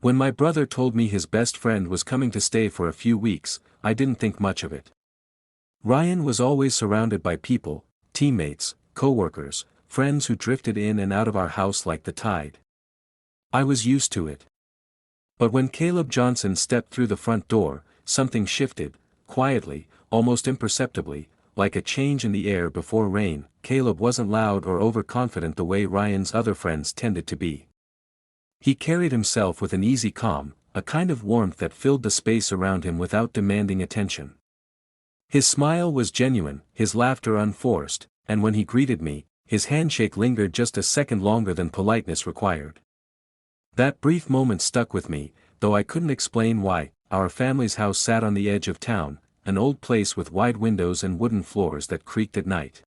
When my brother told me his best friend was coming to stay for a few weeks, I didn't think much of it. Ryan was always surrounded by people, teammates, co-workers, friends who drifted in and out of our house like the tide. I was used to it. But when Caleb Johnson stepped through the front door, something shifted, quietly, almost imperceptibly, like a change in the air before rain. Caleb wasn't loud or overconfident the way Ryan's other friends tended to be. He carried himself with an easy calm, a kind of warmth that filled the space around him without demanding attention. His smile was genuine, his laughter unforced, and when he greeted me, his handshake lingered just a second longer than politeness required. That brief moment stuck with me, though I couldn't explain why. Our family's house sat on the edge of town, an old place with wide windows and wooden floors that creaked at night.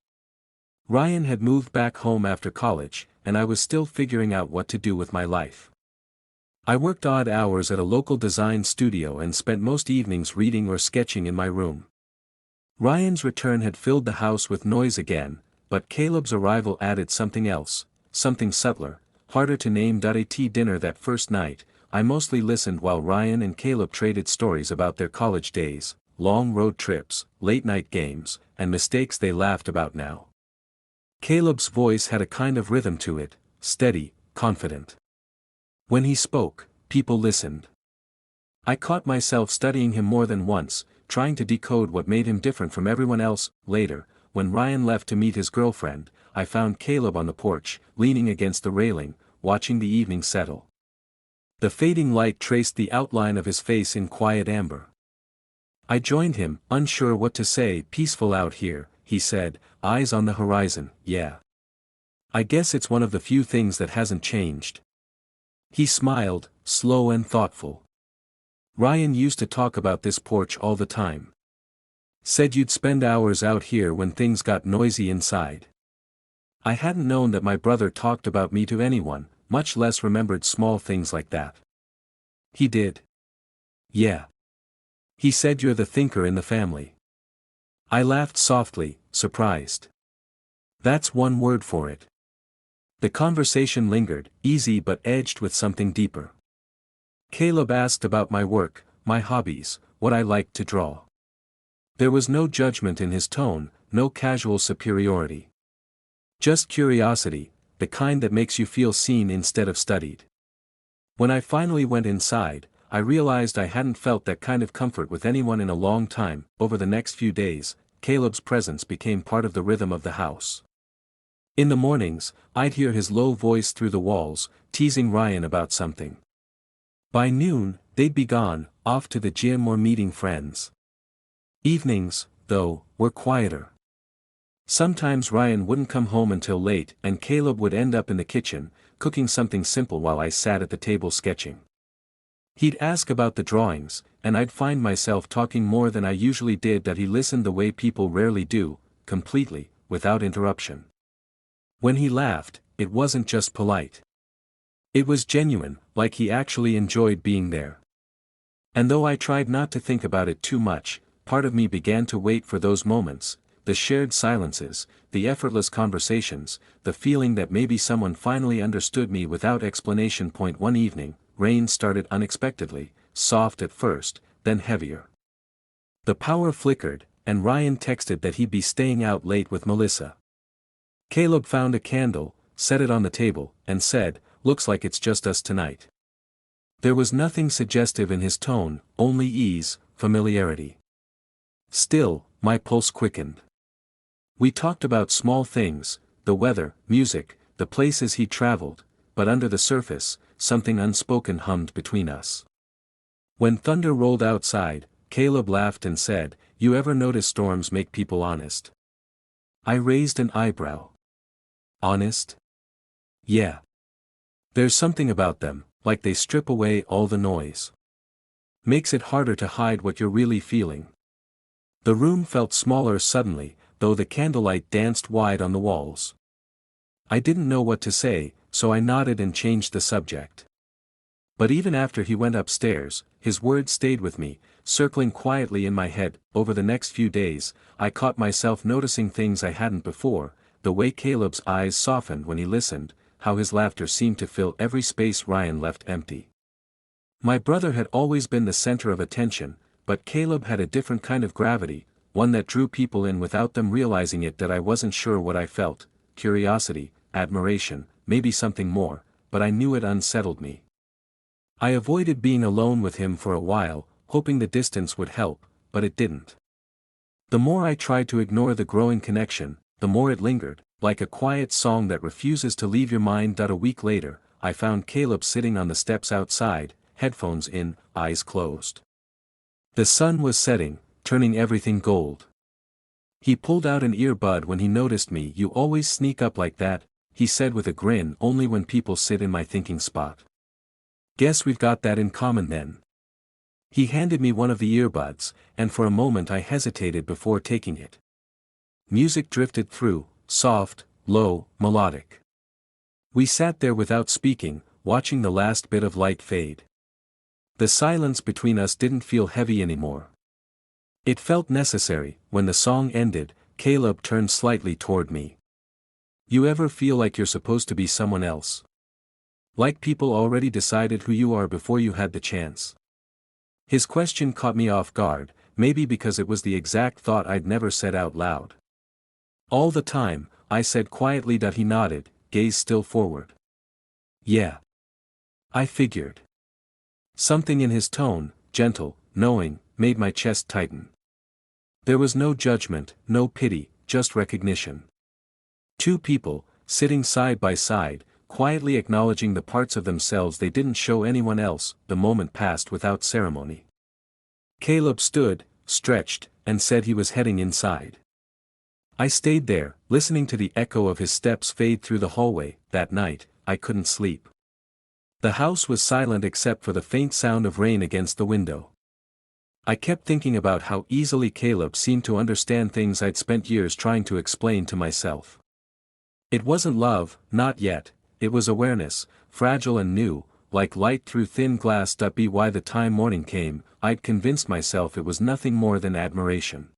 Ryan had moved back home after college, and I was still figuring out what to do with my life. I worked odd hours at a local design studio and spent most evenings reading or sketching in my room. Ryan's return had filled the house with noise again, but Caleb's arrival added something else, something subtler, harder to name. At dinner that first night, I mostly listened while Ryan and Caleb traded stories about their college days, long road trips, late-night games, and mistakes they laughed about now. Caleb's voice had a kind of rhythm to it, steady, confident. When he spoke, people listened. I caught myself studying him more than once, trying to decode what made him different from everyone else. Later, when Ryan left to meet his girlfriend, I found Caleb on the porch, leaning against the railing, watching the evening settle. The fading light traced the outline of his face in quiet amber. I joined him, unsure what to say. Peaceful out here, he said, eyes on the horizon. Yeah. I guess it's one of the few things that hasn't changed. He smiled, slow and thoughtful. Ryan used to talk about this porch all the time. Said you'd spend hours out here when things got noisy inside. I hadn't known that my brother talked about me to anyone, much less remembered small things like that. He did. Yeah. He said you're the thinker in the family. I laughed softly, surprised. That's one word for it. The conversation lingered, easy but edged with something deeper. Caleb asked about my work, my hobbies, what I liked to draw. There was no judgment in his tone, no casual superiority. Just curiosity, the kind that makes you feel seen instead of studied. When I finally went inside, I realized I hadn't felt that kind of comfort with anyone in a long time. Over the next few days, Caleb's presence became part of the rhythm of the house. In the mornings, I'd hear his low voice through the walls, teasing Ryan about something. By noon, they'd be gone, off to the gym or meeting friends. Evenings, though, were quieter. Sometimes Ryan wouldn't come home until late, and Caleb would end up in the kitchen, cooking something simple while I sat at the table sketching. He'd ask about the drawings, and I'd find myself talking more than I usually did. That he listened the way people rarely do, completely, without interruption. When he laughed, it wasn't just polite. It was genuine, like he actually enjoyed being there. And though I tried not to think about it too much, part of me began to wait for those moments, the shared silences, the effortless conversations, the feeling that maybe someone finally understood me without explanation. One evening, rain started unexpectedly, soft at first, then heavier. The power flickered, and Ryan texted that he'd be staying out late with Melissa. Caleb found a candle, set it on the table, and said, "Looks like it's just us tonight." There was nothing suggestive in his tone, only ease, familiarity. Still, my pulse quickened. We talked about small things, the weather, music, the places he'd traveled, but under the surface, something unspoken hummed between us. When thunder rolled outside, Caleb laughed and said, "You ever notice storms make people honest?" I raised an eyebrow. Honest? Yeah. There's something about them, like they strip away all the noise. Makes it harder to hide what you're really feeling. The room felt smaller suddenly, though the candlelight danced wide on the walls. I didn't know what to say, so I nodded and changed the subject. But even after he went upstairs, his words stayed with me, circling quietly in my head. Over the next few days, I caught myself noticing things I hadn't before, the way Caleb's eyes softened when he listened, how his laughter seemed to fill every space Ryan left empty. My brother had always been the center of attention, but Caleb had a different kind of gravity, one that drew people in without them realizing it. That I wasn't sure what I felt, curiosity, admiration, maybe something more, but I knew it unsettled me. I avoided being alone with him for a while, hoping the distance would help, but it didn't. The more I tried to ignore the growing connection, the more it lingered, like a quiet song that refuses to leave your mind. A week later, I found Caleb sitting on the steps outside, headphones in, eyes closed. The sun was setting, turning everything gold. He pulled out an earbud when he noticed me. "You always sneak up like that," he said with a grin. "Only when people sit in my thinking spot." "Guess we've got that in common then." He handed me one of the earbuds, and for a moment I hesitated before taking it. Music drifted through, soft, low, melodic. We sat there without speaking, watching the last bit of light fade. The silence between us didn't feel heavy anymore. It felt necessary. When the song ended, Caleb turned slightly toward me. "You ever feel like you're supposed to be someone else? Like people already decided who you are before you had the chance?" His question caught me off guard, maybe because it was the exact thought I'd never said out loud. "All the time," I said quietly. He nodded, gaze still forward. "Yeah. I figured." Something in his tone, gentle, knowing, made my chest tighten. There was no judgment, no pity, just recognition. Two people, sitting side by side, quietly acknowledging the parts of themselves they didn't show anyone else. The moment passed without ceremony. Caleb stood, stretched, and said he was heading inside. I stayed there, listening to the echo of his steps fade through the hallway. That night, I couldn't sleep. The house was silent except for the faint sound of rain against the window. I kept thinking about how easily Caleb seemed to understand things I'd spent years trying to explain to myself. It wasn't love, not yet. It was awareness, fragile and new, like light through thin glass. By the time morning came, I'd convinced myself it was nothing more than admiration.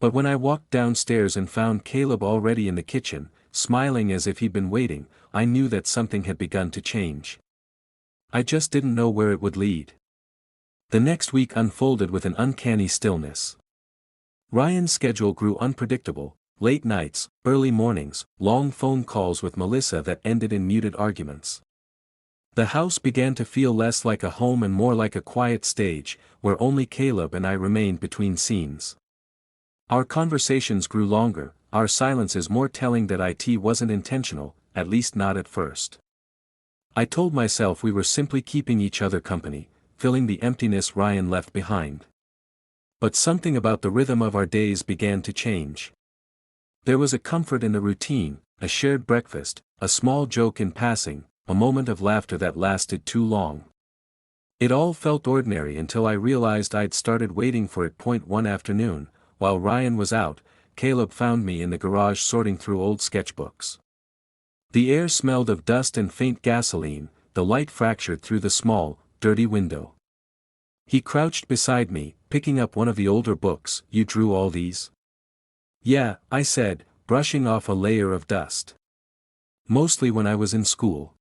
But when I walked downstairs and found Caleb already in the kitchen, smiling as if he'd been waiting, I knew that something had begun to change. I just didn't know where it would lead. The next week unfolded with an uncanny stillness. Ryan's schedule grew unpredictable. Late nights, early mornings, long phone calls with Melissa that ended in muted arguments. The house began to feel less like a home and more like a quiet stage, where only Caleb and I remained between scenes. Our conversations grew longer, our silences more telling. That it wasn't intentional, at least not at first. I told myself we were simply keeping each other company, filling the emptiness Ryan left behind. But something about the rhythm of our days began to change. There was a comfort in the routine, a shared breakfast, a small joke in passing, a moment of laughter that lasted too long. It all felt ordinary until I realized I'd started waiting for it. One afternoon, while Ryan was out, Caleb found me in the garage sorting through old sketchbooks. The air smelled of dust and faint gasoline, the light fractured through the small, dirty window. He crouched beside me, picking up one of the older books. "You drew all these?" "Yeah," I said, brushing off a layer of dust. "Mostly when I was in school.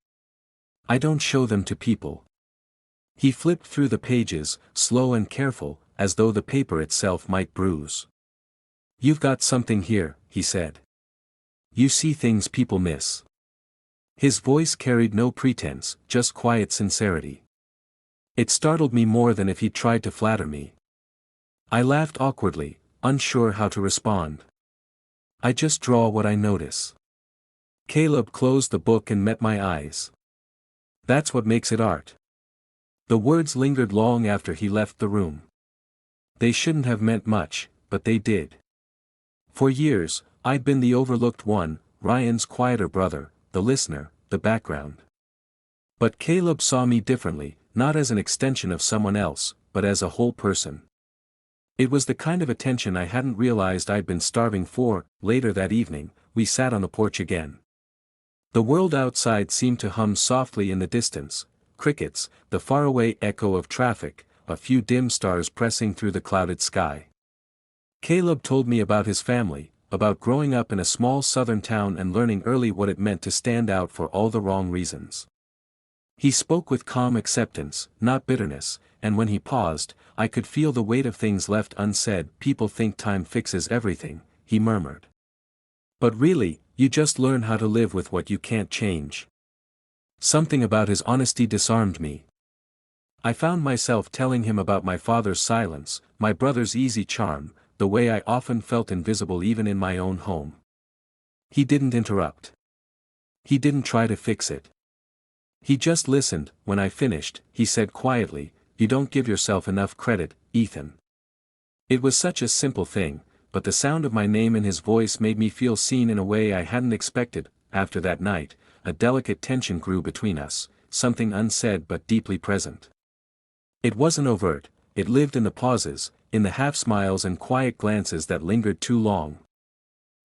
I don't show them to people." He flipped through the pages, slow and careful, as though the paper itself might bruise. "You've got something here," he said. "You see things people miss." His voice carried no pretense, just quiet sincerity. It startled me more than if he'd tried to flatter me. I laughed awkwardly, unsure how to respond. "I just draw what I notice." Caleb closed the book and met my eyes. "That's what makes it art." The words lingered long after he left the room. They shouldn't have meant much, but they did. For years, I'd been the overlooked one, Ryan's quieter brother, the listener, the background. But Caleb saw me differently, not as an extension of someone else, but as a whole person. It was the kind of attention I hadn't realized I'd been starving for. Later that evening, we sat on the porch again. The world outside seemed to hum softly in the distance, crickets, the faraway echo of traffic, a few dim stars pressing through the clouded sky. Caleb told me about his family, about growing up in a small southern town and learning early what it meant to stand out for all the wrong reasons. He spoke with calm acceptance, not bitterness, and when he paused, I could feel the weight of things left unsaid. People think time fixes everything, he murmured. But really, you just learn how to live with what you can't change. Something about his honesty disarmed me. I found myself telling him about my father's silence, my brother's easy charm, the way I often felt invisible even in my own home. He didn't interrupt. He didn't try to fix it. He just listened. When I finished, he said quietly, "You don't give yourself enough credit, Ethan." It was such a simple thing, but the sound of my name in his voice made me feel seen in a way I hadn't expected. After that night, a delicate tension grew between us, something unsaid but deeply present. It wasn't overt, it lived in the pauses, in the half-smiles and quiet glances that lingered too long.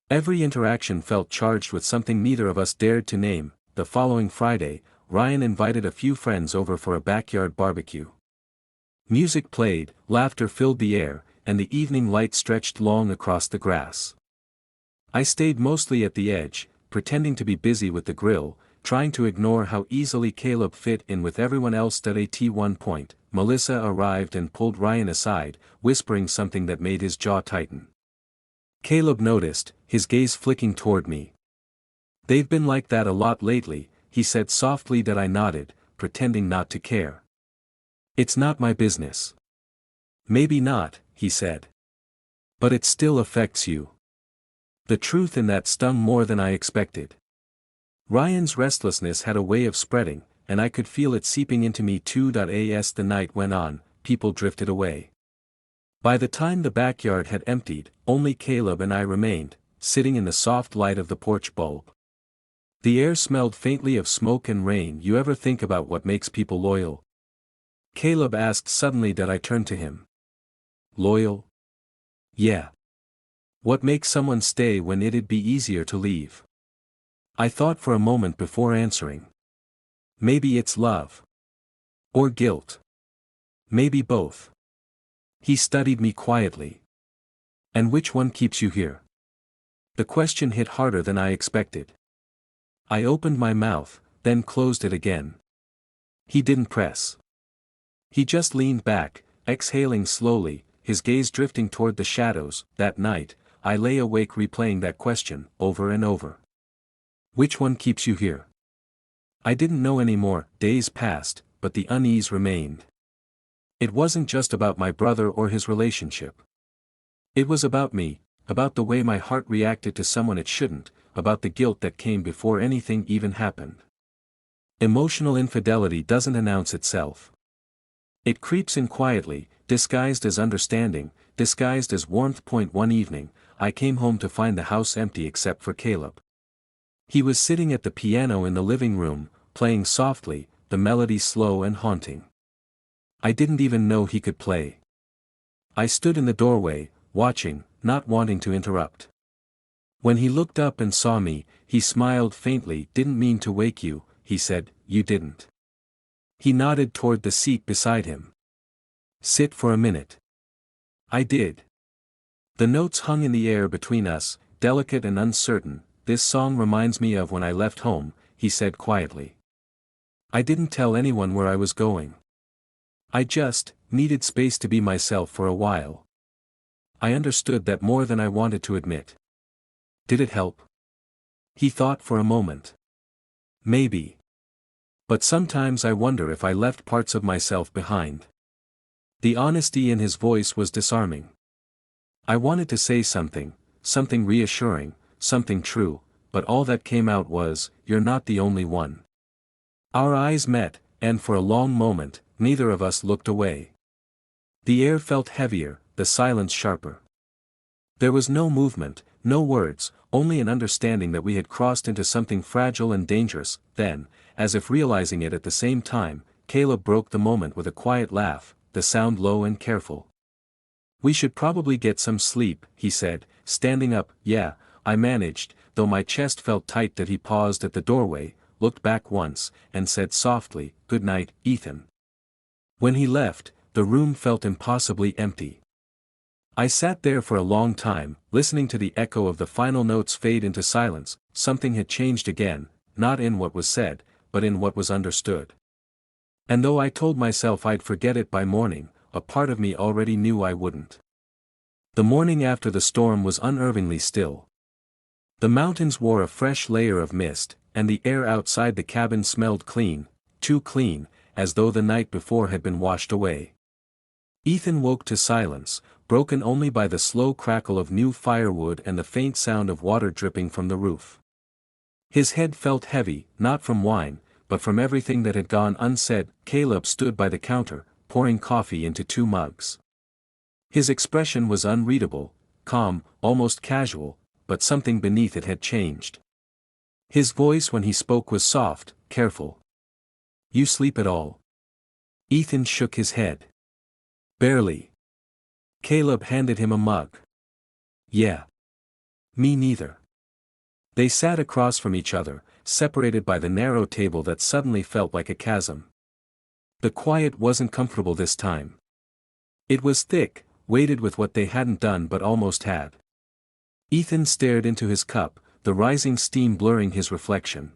Every interaction felt charged with something neither of us dared to name. The following Friday, Ryan invited a few friends over for a backyard barbecue. Music played, laughter filled the air, and the evening light stretched long across the grass. I stayed mostly at the edge, pretending to be busy with the grill, trying to ignore how easily Caleb fit in with everyone else. At one point, Melissa arrived and pulled Ryan aside, whispering something that made his jaw tighten. Caleb noticed, his gaze flicking toward me. "They've been like that a lot lately," he said softly. That I nodded, pretending not to care. "It's not my business." "Maybe not," he said. "But it still affects you." The truth in that stung more than I expected. Ryan's restlessness had a way of spreading, and I could feel it seeping into me too. As the night went on, people drifted away. By the time the backyard had emptied, only Caleb and I remained, sitting in the soft light of the porch bulb. The air smelled faintly of smoke and rain. "You ever think about what makes people loyal?" Caleb asked suddenly. I turned to him. "Loyal? Yeah. What makes someone stay when it'd be easier to leave?" I thought for a moment before answering. "Maybe it's love. Or guilt. Maybe both." He studied me quietly. "And which one keeps you here?" The question hit harder than I expected. I opened my mouth, then closed it again. He didn't press. He just leaned back, exhaling slowly, his gaze drifting toward the shadows. That night, I lay awake replaying that question, over and over. Which one keeps you here? I didn't know anymore. Days passed, but the unease remained. It wasn't just about my brother or his relationship. It was about me, about the way my heart reacted to someone it shouldn't, about the guilt that came before anything even happened. Emotional infidelity doesn't announce itself. It creeps in quietly, disguised as understanding, disguised as warmth. One evening, I came home to find the house empty except for Caleb. He was sitting at the piano in the living room, playing softly, the melody slow and haunting. I didn't even know he could play. I stood in the doorway, watching, not wanting to interrupt. When he looked up and saw me, he smiled faintly. "Didn't mean to wake you," he said. "You didn't." He nodded toward the seat beside him. "Sit for a minute." I did. The notes hung in the air between us, delicate and uncertain. "This song reminds me of when I left home," he said quietly. "I didn't tell anyone where I was going. I just needed space to be myself for a while." I understood that more than I wanted to admit. "Did it help?" He thought for a moment. "Maybe. But sometimes I wonder if I left parts of myself behind." The honesty in his voice was disarming. I wanted to say something reassuring, something true, but all that came out was, "You're not the only one." Our eyes met, and for a long moment, neither of us looked away. The air felt heavier, the silence sharper. There was no movement, no words, only an understanding that we had crossed into something fragile and dangerous. Then, as if realizing it at the same time, Caleb broke the moment with a quiet laugh, the sound low and careful. "We should probably get some sleep," he said, standing up. "Yeah," I managed, though my chest felt tight. He paused at the doorway, looked back once, and said softly, "Good night, Ethan." When he left, the room felt impossibly empty. I sat there for a long time, listening to the echo of the final notes fade into silence. Something had changed again, not in what was said, but in what was understood. And though I told myself I'd forget it by morning, a part of me already knew I wouldn't. The morning after the storm was unnervingly still. The mountains wore a fresh layer of mist, and the air outside the cabin smelled clean, too clean, as though the night before had been washed away. Ethan woke to silence, broken only by the slow crackle of new firewood and the faint sound of water dripping from the roof. His head felt heavy, not from wine, but from everything that had gone unsaid. Caleb stood by the counter, pouring coffee into 2 mugs. His expression was unreadable, calm, almost casual, but something beneath it had changed. His voice when he spoke was soft, careful. "You sleep at all?" Ethan shook his head. "Barely." Caleb handed him a mug. "Yeah. Me neither." They sat across from each other, separated by the narrow table that suddenly felt like a chasm. The quiet wasn't comfortable this time. It was thick, weighted with what they hadn't done but almost had. Ethan stared into his cup, the rising steam blurring his reflection.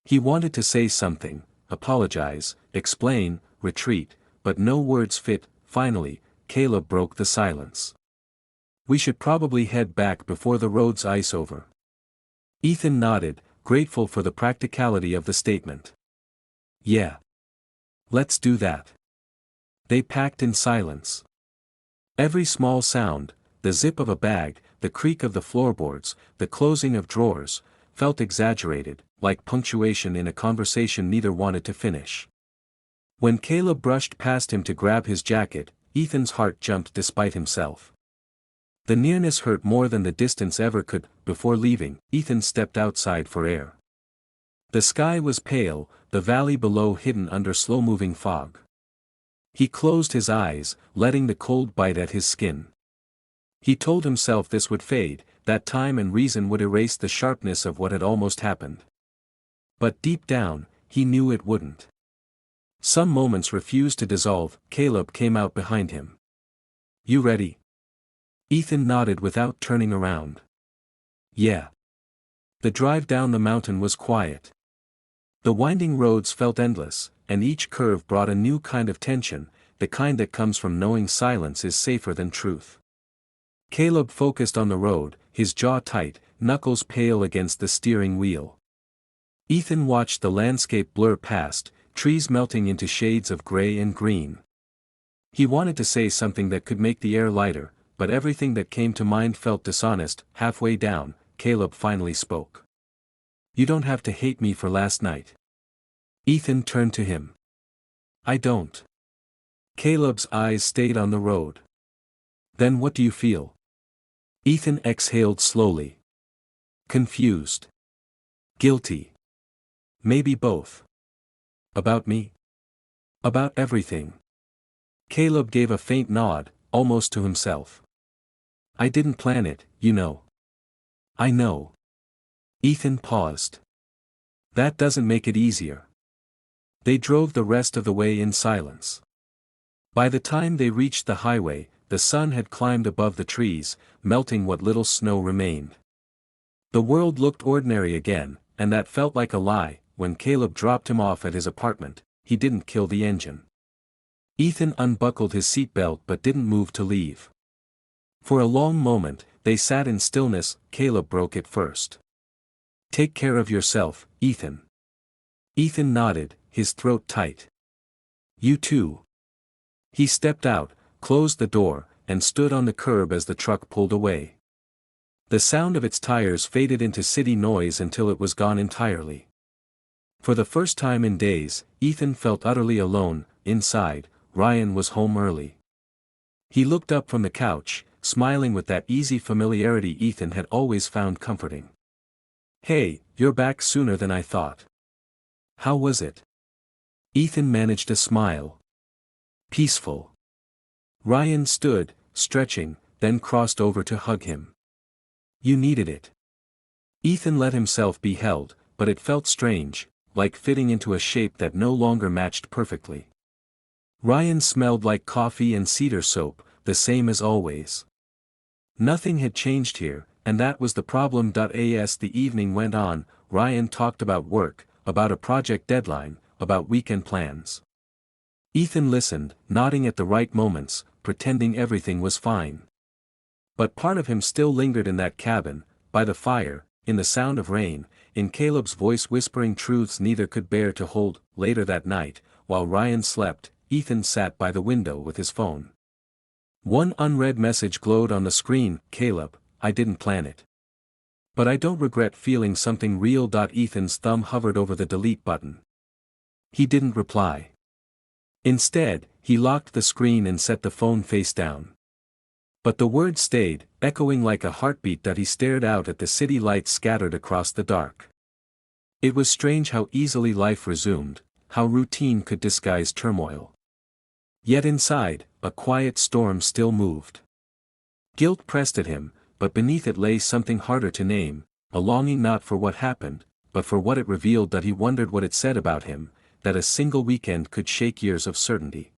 He wanted to say something, apologize, explain, retreat, but no words fit. Finally, Caleb broke the silence. "We should probably head back before the roads ice over." Ethan nodded, grateful for the practicality of the statement. "Yeah. Let's do that." They packed in silence. Every small sound, the zip of a bag, the creak of the floorboards, the closing of drawers, felt exaggerated, like punctuation in a conversation neither wanted to finish. When Caleb brushed past him to grab his jacket, Ethan's heart jumped despite himself. The nearness hurt more than the distance ever could. Before leaving, Ethan stepped outside for air. The sky was pale, the valley below hidden under slow-moving fog. He closed his eyes, letting the cold bite at his skin. He told himself this would fade, that time and reason would erase the sharpness of what had almost happened. But deep down, he knew it wouldn't. Some moments refused to dissolve. Caleb came out behind him. "You ready?" Ethan nodded without turning around. "Yeah." The drive down the mountain was quiet. The winding roads felt endless, and each curve brought a new kind of tension, the kind that comes from knowing silence is safer than truth. Caleb focused on the road, his jaw tight, knuckles pale against the steering wheel. Ethan watched the landscape blur past, trees melting into shades of gray and green. He wanted to say something that could make the air lighter, but everything that came to mind felt dishonest. Halfway down, Caleb finally spoke. "You don't have to hate me for last night." Ethan turned to him. "I don't." Caleb's eyes stayed on the road. "Then what do you feel?" Ethan exhaled slowly. "Confused. Guilty. Maybe both." "About me?" "About everything." Caleb gave a faint nod, almost to himself. "I didn't plan it, you know." "I know." Ethan paused. "That doesn't make it easier." They drove the rest of the way in silence. By the time they reached the highway, the sun had climbed above the trees, melting what little snow remained. The world looked ordinary again, and that felt like a lie. When Caleb dropped him off at his apartment, he didn't kill the engine. Ethan unbuckled his seatbelt but didn't move to leave. For a long moment, they sat in stillness. Caleb broke it first. "Take care of yourself, Ethan." Ethan nodded, his throat tight. "You too." He stepped out, closed the door, and stood on the curb as the truck pulled away. The sound of its tires faded into city noise until it was gone entirely. For the first time in days, Ethan felt utterly alone. Inside, Ryan was home early. He looked up from the couch, smiling with that easy familiarity Ethan had always found comforting. "Hey, you're back sooner than I thought. How was it?" Ethan managed a smile. "Peaceful." Ryan stood, stretching, then crossed over to hug him. "You needed it." Ethan let himself be held, but it felt strange, like fitting into a shape that no longer matched perfectly. Ryan smelled like coffee and cedar soap, the same as always. Nothing had changed here, and that was the problem. As the evening went on, Ryan talked about work, about a project deadline, about weekend plans. Ethan listened, nodding at the right moments, pretending everything was fine. But part of him still lingered in that cabin, by the fire, in the sound of rain, in Caleb's voice whispering truths neither could bear to hold. Later that night, while Ryan slept, Ethan sat by the window with his phone. One unread message glowed on the screen. "Caleb, I didn't plan it. But I don't regret feeling something real." Ethan's thumb hovered over the delete button. He didn't reply. Instead, he locked the screen and set the phone face down. But the words stayed, echoing like a heartbeat. He stared out at the city lights scattered across the dark. It was strange how easily life resumed, how routine could disguise turmoil. Yet inside, a quiet storm still moved. Guilt pressed at him, but beneath it lay something harder to name, a longing not for what happened, but for what it revealed. He wondered what it said about him, that a single weekend could shake years of certainty.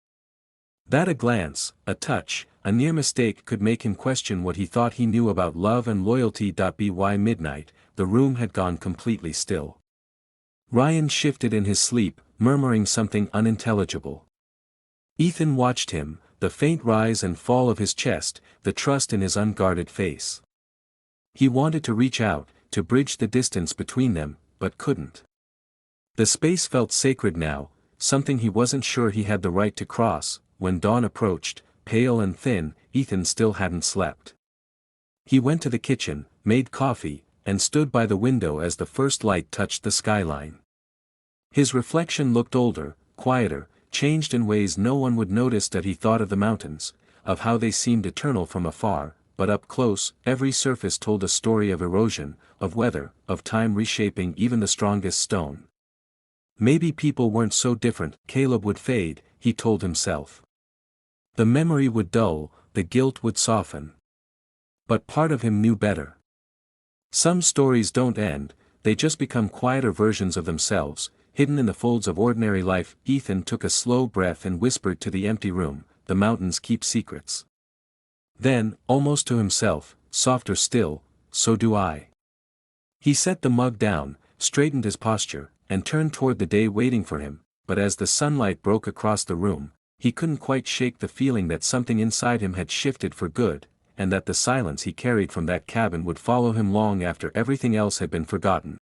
That a glance, a touch, a near mistake could make him question what he thought he knew about love and loyalty. By midnight, the room had gone completely still. Ryan shifted in his sleep, murmuring something unintelligible. Ethan watched him, the faint rise and fall of his chest, the trust in his unguarded face. He wanted to reach out, to bridge the distance between them, but couldn't. The space felt sacred now, something he wasn't sure he had the right to cross. When dawn approached, pale and thin, Ethan still hadn't slept. He went to the kitchen, made coffee, and stood by the window as the first light touched the skyline. His reflection looked older, quieter, changed in ways no one would notice. He thought of the mountains, of how they seemed eternal from afar, but up close, every surface told a story of erosion, of weather, of time reshaping even the strongest stone. Maybe people weren't so different. Caleb would fade, he told himself. The memory would dull, the guilt would soften. But part of him knew better. Some stories don't end, they just become quieter versions of themselves, hidden in the folds of ordinary life. Ethan took a slow breath and whispered to the empty room, "The mountains keep secrets." Then, almost to himself, softer still, "So do I." He set the mug down, straightened his posture, and turned toward the day waiting for him, but as the sunlight broke across the room, he couldn't quite shake the feeling that something inside him had shifted for good, and that the silence he carried from that cabin would follow him long after everything else had been forgotten.